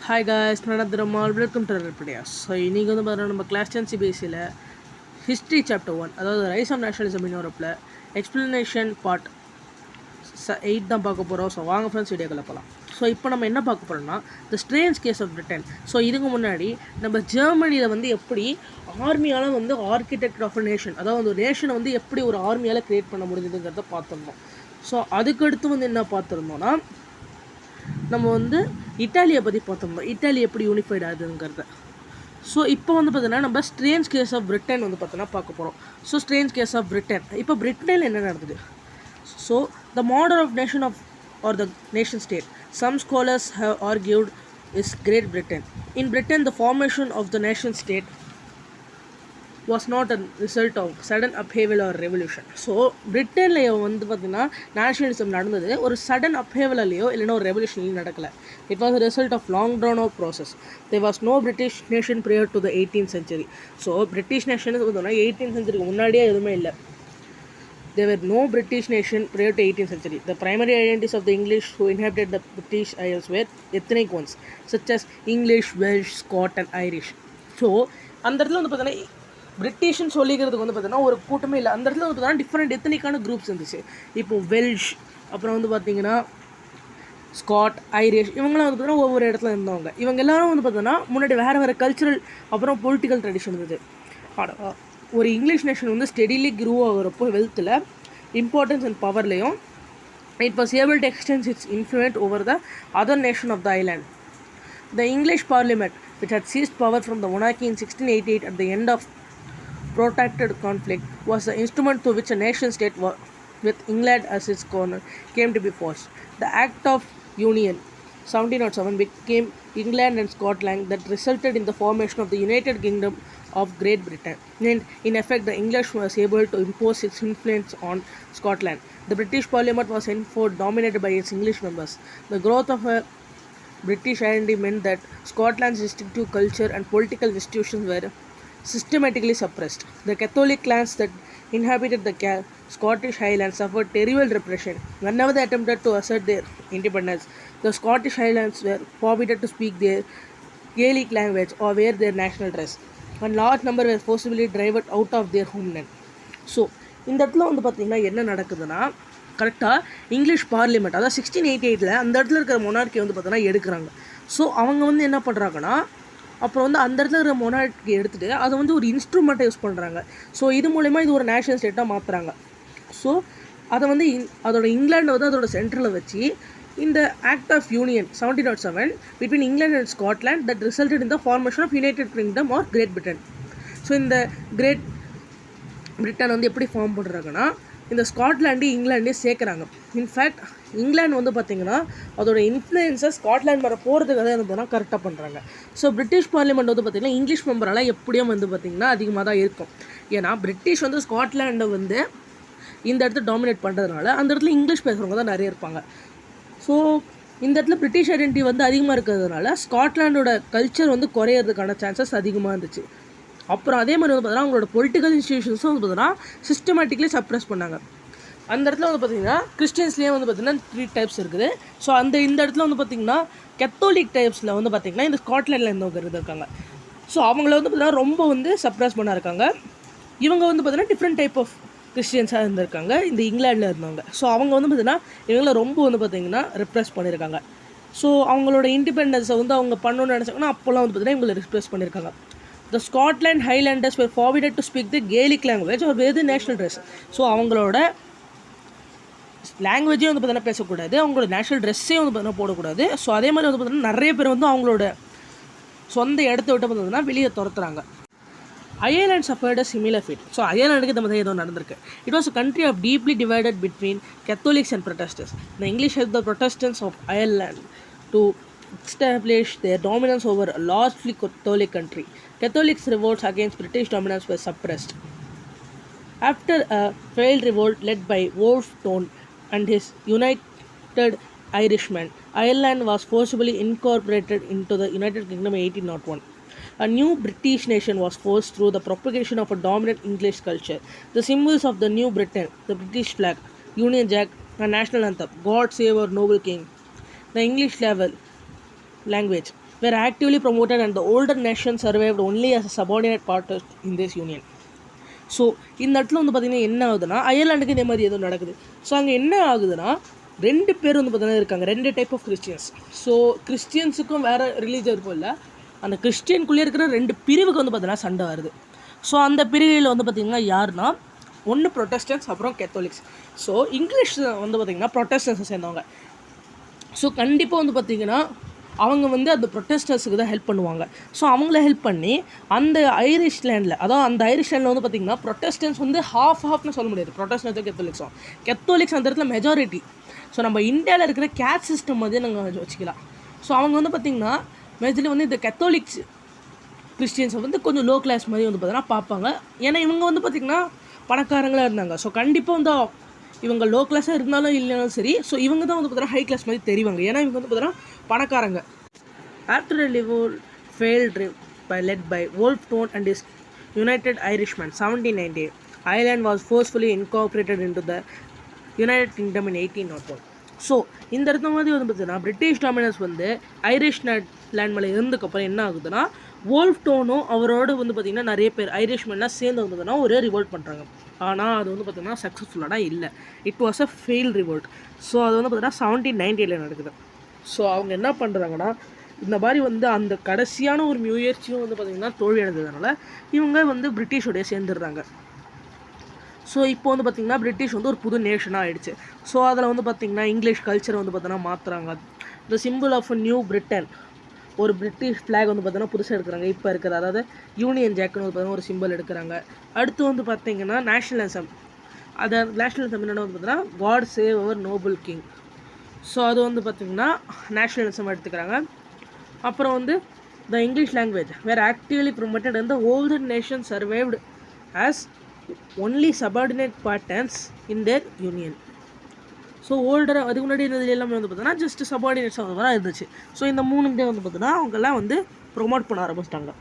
Hi guys, welcome to our videos. So, இன்னைக்கு வந்து பார்த்தீங்கன்னா நம்ம கிளாஸ் 10 சிபிஎஸ்சியில் ஹிஸ்ட்ரி சாப்டர் 1 அதாவது ரைஸ் ஆஃப் நேஷனலிசம் இன்னொருப்பில் எக்ஸ்பிளனேஷன் பார்ட் 8 தான் பார்க்க போகிறோம். ஸோ வாங்க ஃப்ரெண்ட்ஸ் வீடியோக்களை போகலாம். ஸோ இப்போ நம்ம என்ன பார்க்க போகிறோம்னா the strange case of Britain. So இதுக்கு முன்னாடி நம்ம ஜெர்மனியில் வந்து எப்படி ஆர்மியால் வந்து ஆர்கிடெக்ட் ஆஃப் அ நேஷன், அதாவது ஒரு நேஷனை வந்து எப்படி ஒரு ஆர்மியால் க்ரியேட் பண்ண முடியுதுங்கிறத பார்த்துருந்தோம். ஸோ அதுக்கடுத்து வந்து என்ன பார்த்துருந்தோன்னா நம்ம வந்து இட்டாலியை பற்றி பார்த்துருந்தோம், இட்டாலி எப்படி யூனிஃபைட் ஆகுதுங்கிறத. ஸோ இப்போ வந்து பார்த்தீங்கன்னா நம்ம ஸ்ட்ரேஞ்ச் கேஸ் ஆஃப் பிரிட்டன் வந்து பார்த்தோன்னா பார்க்க போகிறோம். So strange case of Britain, இப்போ பிரிட்டனில் என்ன நடந்தது? So the model of nation of or the nation state some scholars have argued is great Britain. In Britain the formation of the nation state was not a result of sudden upheaval or revolution. So பிரிட்டன்லேயோ வந்து பார்த்திங்கன்னா nationalism நடந்தது ஒரு sudden அப்ஹேவலையோ இல்லைன்னா ஒரு ரெவல்யூஷன்லையும் நடக்கலை. It was result of long drawn of process. There was no British nation prior to the 18th century. So British nation பார்த்தோம்னா 18th century முன்னாடியே எதுவுமே இல்லை. There were no British nation prior to 18th century. The primary identities of the English who inhabited the British Isles were ethnic ones, such as English, Welsh, Scot and Irish. So அந்த இடத்துல வந்து பார்த்தீங்கன்னா பிரிட்டிஷ்னு சொல்லிக்கிறதுக்கு வந்து பார்த்தீங்கன்னா ஒரு கூட்டமே இல்லை. அந்த இடத்துல வந்து பார்த்தீங்கன்னா டிஃப்ரெண்ட் எத்தனிக்கான குரூப்ஸ் இருந்துச்சு. இப்போது வெல்ஷ், அப்புறம் வந்து பார்த்திங்கன்னா ஸ்காட், ஐரிஷ், இவங்களாம் வந்து பார்த்தீங்கன்னா ஒவ்வொரு இடத்துல இருந்தவங்க. இவங்க எல்லாரும் வந்து பார்த்தீங்கன்னா முன்னாடி வேறு வேறு கல்ச்சுரல் அப்புறம் பொலிட்டிக்கல் ட்ரெடிஷன் இருந்தது. ஒரு இங்கிலீஷ் நேஷன் வந்து ஸ்டெடிலி க்ரூ ஆகிறப்போ வெல்த்தில் இம்பார்ட்டன்ஸ் அண்ட் பவர்லேயும் it was able to extends its influence over the other nation of the island. The English Parliament, which had seized power from the monarchy in 1688 at the end of protracted conflict, was the instrument through which a nation state with England as its corner came to be forged. The Act of Union 1707 became England and Scotland that resulted in the formation of the United Kingdom of Great Britain. And in effect, the English was able to impose its influence on Scotland. The British Parliament was henceforth dominated by its English members. The growth of a British identity meant that Scotland's distinctive culture and political institutions were systematically suppressed. The Catholic clans that inhabited the Scottish Highlands suffered terrible repression. Whenever they attempted to assert their independence, the Scottish Highlands were forbidden to speak their Gaelic language or wear their national dress, and large number were forcibly driven out of their homeland. So, இந்த இடத்துல வந்து பார்த்திங்கன்னா என்ன நடக்குதுன்னா கரெக்டாக English parliament, அதாவது 1688 அந்த இடத்துல இருக்கிற மொனார்க்கி வந்து பார்த்தீங்கன்னா எடுக்கிறாங்க. ஸோ அவங்க வந்து என்ன பண்ணுறாங்கன்னா அப்புறம் வந்து அந்த இடத்துல இருக்கிற மொனார்க்கி எடுத்துகிட்டு அதை வந்து ஒரு இன்ஸ்ட்ருமெண்ட்டை யூஸ் பண்ணுறாங்க. ஸோ இது மூலமா இது ஒரு நேஷனல் ஸ்டேட்டாக மாற்றுறாங்க. ஸோ அதை வந்து அதோட இங்கிலாண்டை வந்து அதோட சென்டரில் வச்சு இந்த act of union 1707 between England and Scotland that resulted in the formation of United Kingdom or Great Britain. So இந்த கிரேட் பிரிட்டன் வந்து எப்படி ஃபார்ம் பண்ணுறாங்கன்னா இந்த ஸ்காட்லாண்டு இங்கிலாண்டையும் சேர்க்குறாங்க. இன்ஃபேக்ட் இங்கிலாந்து வந்து பார்த்திங்கன்னா அதோட இன்ஃப்ளூயன்ஸை ஸ்காட்லாண்ட் மேலே போகிறதுக்காக வந்து பார்த்தீங்கன்னா கரெக்டாக பண்ணுறாங்க. ஸோ பிரிட்டிஷ் பார்லிமெண்ட் வந்து பார்த்திங்கன்னா இங்கிலீஷ் மெம்பரால் எப்படியும் வந்து பார்த்திங்கன்னா அதிகமாக தான் இருக்கும். ஏன்னா பிரிட்டிஷ் வந்து ஸ்காட்லாண்டை வந்து இந்த இடத்துல டாமினேட் பண்ணுறதுனால அந்த இடத்துல இங்கிலீஷ் பேசுகிறவங்க தான் நிறைய இருப்பாங்க. ஸோ இந்த இடத்துல பிரிட்டிஷ் ஐடென்டிட்டி வந்து அதிகமாக இருக்கிறதுனால ஸ்காட்லாண்டோட கல்ச்சர் வந்து குறையிறதுக்கான சான்சஸ் அதிகமாக இருந்துச்சு. அப்புறம் அதே மாதிரி வந்து பார்த்தீங்கன்னா அவங்களோட பொலிட்டிக்கல் இன்ஸ்டியூஷன்ஸும் வந்து பார்த்தீங்கன்னா சிஸ்டமேட்டிக்லி சப்ரஸ் பண்ணாங்க. அந்த இடத்துல வந்து பார்த்திங்கன்னா கிறிஸ்டியன்ஸ்லேயே வந்து பார்த்திங்கன்னா 3 டைப்ஸ் இருக்குது. ஸோ இந்த இடத்துல வந்து பார்த்திங்கன்னா கத்தோலிக் டைப்ஸில் வந்து பார்த்திங்கன்னா இந்த ஸ்காட்லாண்டில் இருந்தவங்க இருக்காங்க. ஸோ அவங்கள வந்து பார்த்திங்கன்னா ரொம்ப வந்து சப்ரஸ் பண்ண இருக்காங்க. இவங்க வந்து பார்த்திங்கன்னா டிஃப்ரெண்ட் டைப் ஆஃப் கிறிஸ்டியன்ஸாக இருந்திருக்காங்க இந்த இங்கிலாண்டில் இருந்தவங்க. ஸோ அவங்க வந்து பார்த்திங்கன்னா இவங்கள ரொம்ப வந்து பார்த்திங்கன்னா ரெப்ரெஸ் பண்ணியிருக்காங்க. ஸோ அவங்களோட இண்டிபெண்டன்ஸை வந்து அவங்க பண்ணணும்னு நினச்சாங்கன்னா அப்போல்லாம் வந்து பார்த்திங்கன்னா இவங்களை ரெப்ரெஸ் பண்ணியிருக்காங்க. The Scotland Highlanders were forbidden to speak the Gaelic language or wear the national dress. So அவங்களோட லாங்குவேஜே வந்து பார்த்தீங்கன்னா பேசக்கூடாது, அவங்களோட நேஷனல் ட்ரெஸ்ஸே வந்து பார்த்தீங்கன்னா போடக்கூடாது. ஸோ அதே மாதிரி வந்து பார்த்தீங்கன்னா நிறைய பேர் வந்து அவங்களோட சொந்த இடத்த விட்டு பார்த்தீங்கன்னா வெளியே துரத்துறாங்க. Ireland suffered a similar fate. So அயர்லாண்டுக்கு இந்த மாதிரி ஏதோ நடந்திருக்கு. It was a country of deeply divided between Catholics and Protestants. The English helped the Protestants of Ireland to establish their dominance over a largely Catholic country. Catholics' revolts against British dominance were suppressed. After a failed revolt led by Wolfe Tone and his United Irishmen, Ireland was forcibly incorporated into the United Kingdom in 1801. A new British nation was forged through the propagation of a dominant English culture. The symbols of the new Britain, the British flag, Union Jack, and national anthem, God Save Our Noble King, the English language, were actively promoted and the older nation survived only as a subordinate part in this union. So இந்த இடத்துல வந்து பார்த்திங்கன்னா என்ன ஆகுதுன்னா அயர்லாண்டுக்கு இதே மாதிரி எதுவும் நடக்குது. ஸோ அங்கே என்ன ஆகுதுன்னா 2 பேர் வந்து பார்த்திங்கன்னா இருக்காங்க, 2 டைப் ஆஃப் கிறிஸ்டியன்ஸ். ஸோ கிறிஸ்டியன்ஸுக்கும் வேறு ரிலீஜன் இருக்கும் இல்லை, அந்த கிறிஸ்டியனுக்குள்ளே இருக்கிற 2 பிரிவுக்கு வந்து பார்த்திங்கன்னா சண்டை வருது. ஸோ அந்த பிரிவில் வந்து பார்த்திங்கன்னா யாருன்னா ஒன்று ப்ரொட்டஸ்டன்ஸ் அப்புறம் கேத்தோலிக்ஸ். ஸோ இங்கிலீஷ் வந்து பார்த்திங்கன்னா ப்ரொட்டஸ்டன்ஸை சேர்ந்தவங்க. ஸோ கண்டிப்பாக வந்து பார்த்திங்கன்னா அவங்க வந்து அந்த ப்ரொட்டஸ்டர்ஸுக்கு தான் ஹெல்ப் பண்ணுவாங்க. ஸோ அவங்கள ஹெல்ப் பண்ணி அந்த ஐரிஷ்லேண்டில், அதாவது அந்த ஐரிஷ்லேண்டில் வந்து பார்த்திங்கன்னா ப்ரொட்டஸ்டன்ஸ் வந்து ஹாஃப்னு சொல்ல முடியாது, ப்ரொட்டஸ்டன்ஸும் கெத்தோலிக்ஸ் அந்த இடத்துல மெஜாரிட்டி. ஸோ நம்ம இந்தியாவில் இருக்கிற கேஸ்ட் சிஸ்டம் மாதிரி நாங்கள் வச்சுக்கலாம். ஸோ அவங்க வந்து பார்த்திங்கன்னா மேஜர்லி வந்து இந்த கெத்தோலிக்ஸ் கிறிஸ்டியன்ஸை வந்து கொஞ்சம் லோ கிளாஸ் மாதிரி வந்து பார்த்தீங்கன்னா பார்ப்பாங்க. ஏன்னா இவங்க வந்து பார்த்திங்கன்னா பணக்காரங்களாக இருந்தாங்க. ஸோ கண்டிப்பாக வந்து இவங்க லோ கிளாஸாக இருந்தாலும் இல்லைனாலும் சரி, ஸோ இவங்க தான் வந்து பார்த்தீங்கன்னா ஹை கிளாஸ் மாதிரி தெரிவாங்க, ஏன்னா இவங்க வந்து பார்த்தீங்கன்னா பணக்காரங்க. After a revolt failed by led by Wolfe Tone and his United Irishmen 1790, Ireland was forcefully incorporated into the United Kingdom in 1801. So இந்த இடத்துல மாதிரி வந்து பார்த்தீங்கன்னா பிரிட்டிஷ் டாமினன்ஸ் வந்து ஐரிஷ் லேண்ட் மேலே இருந்ததுக்கப்புறம் என்ன ஆகுதுன்னா வோல்ஃப் டோனும் அவரோட வந்து பார்த்திங்கன்னா நிறைய பேர் ஐரிஷ்மென்லாம் சேர்ந்து வந்து பார்த்தீங்கன்னா ஒரு ரிவோல்ட் பண்ணுறாங்க. ஆனால் அது வந்து பார்த்திங்கன்னா சக்ஸஸ்ஃபுல்லாக இல்லை, it was a fail revolt. So அது வந்து பார்த்திங்கன்னா 1790 நடக்குது. ஸோ அவங்க என்ன பண்ணுறாங்கன்னா இந்த மாதிரி வந்து அந்த கடைசியான ஒரு முயற்சியும் வந்து பார்த்திங்கன்னா தோல்வி அடைந்ததுனால இவங்க வந்து பிரிட்டிஷோடைய சேர்ந்துடுறாங்க. ஸோ இப்போ வந்து பார்த்திங்கன்னா பிரிட்டிஷ் வந்து ஒரு புது நேஷனாக ஆகிடுச்சு. ஸோ அதில் வந்து பார்த்திங்கன்னா இங்கிலீஷ் கல்ச்சரை வந்து பார்த்தீங்கன்னா மாற்றுறாங்க. The symbol of a new Britain, ஒரு பிரிட்டிஷ் ஃப்ளாக் வந்து பார்த்தீங்கன்னா புதுசாக எடுக்கிறாங்க இப்போ இருக்கிற, அதாவது யூனியன் ஜாக்னு வந்து பார்த்தீங்கன்னா ஒரு சிம்பிள் எடுக்கிறாங்க. அடுத்து வந்து பார்த்திங்கன்னா நேஷ்னலிசம், அதை நேஷ்னலிசம் என்னென்ன வந்து பார்த்தீங்கன்னா God save our noble king. So அது வந்து பார்த்திங்கன்னா நேஷ்னலிசம் எடுத்துக்கிறாங்க. அப்புறம் வந்து the English language were actively promoted and the older nation survived as only subordinate partners in their union. So older அதுக்கு முன்னாடி இருந்தது எல்லாமே வந்து பார்த்தீங்கன்னா ஜஸ்ட் சபார்டினேட்ஸ் வந்து தான் இருந்துச்சு. ஸோ இந்த 3 வந்து பார்த்தீங்கன்னா அவங்கெல்லாம் வந்து ப்ரொமோட் பண்ண ஆரம்பிச்சிட்டாங்க.